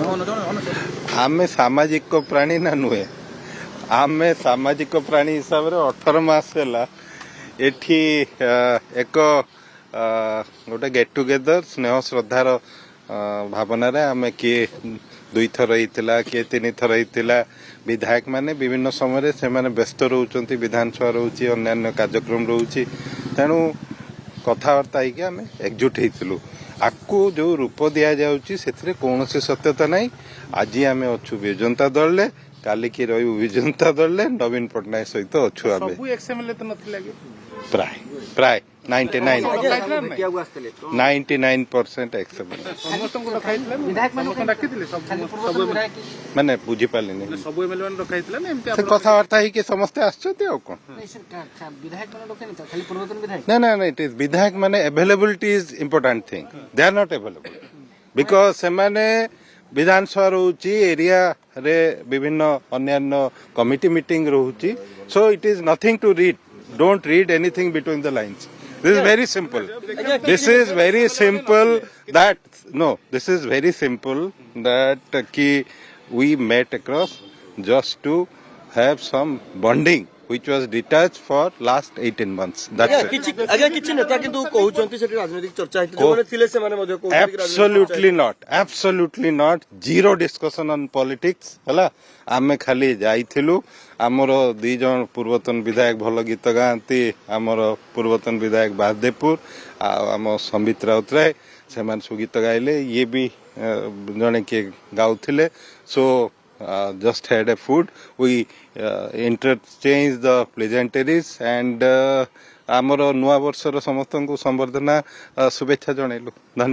आमे सामाजिक प्राणी ना नुहे आमे सामाजिक प्राणी हिसाब रे 18 मास एठी एक गोटे गेट टुगेदर स्नेह श्रद्धार भावना रे आमे किए 2 थर होइतिला किए 3 थर होइतिला विधायक माने विभिन्न समय से माने व्यस्त रहउचंती विधानसभा रहउची अन्य कार्यक्रम रहउची तेणु कथावार्ता होइके आमे एकजुट हेइतिलु आकु जो रूप दिया जाउची सेथरे कोनोसी सत्यता नाही आज आमे अछु विजंता दल ले काली की रही विजंता दल ले नवीन पटनायक सहित अछु आमे सब एक्सएमएल तो नथिला कि प्राय प्राय 99% एक्सेप्ट माने बुझी पालिनी सब एमएलए मान रखाइतला ना एमती कथावार्ता ही के समस्त आछते और कोन ना ना ना इट इज विधायक माने availability is important thing they are not available because से माने विधानसभा रोची एरिया रे विभिन्न अन्य कमिटी मीटिंग रोची so it is nothing to read don't read anything between the lines this is very simple this is very simple that no this is very simple that ki we met across just to have some bonding which was detached for last 18 months that's it आगे किछि नेता किंतु कहउचंती सेठी राजनीतिक चर्चा हेतु माने थिले से माने मजे absolutely not zero discussion on politics हला आमे खाली जाइथिलु आमर 2 जन पूर्वतन विधायक भल गीत गांती आमर पूर्वतन विधायक बादेपुर आम संबित राउतराय से मान सु गीत गाइले ये भी जने के गाउथिले सो just had a food we interchanged the pleasantries and आमर नुआ वर्षर समस्त को संबर्धना शुभेच्छा जणैलु धन्यवाद।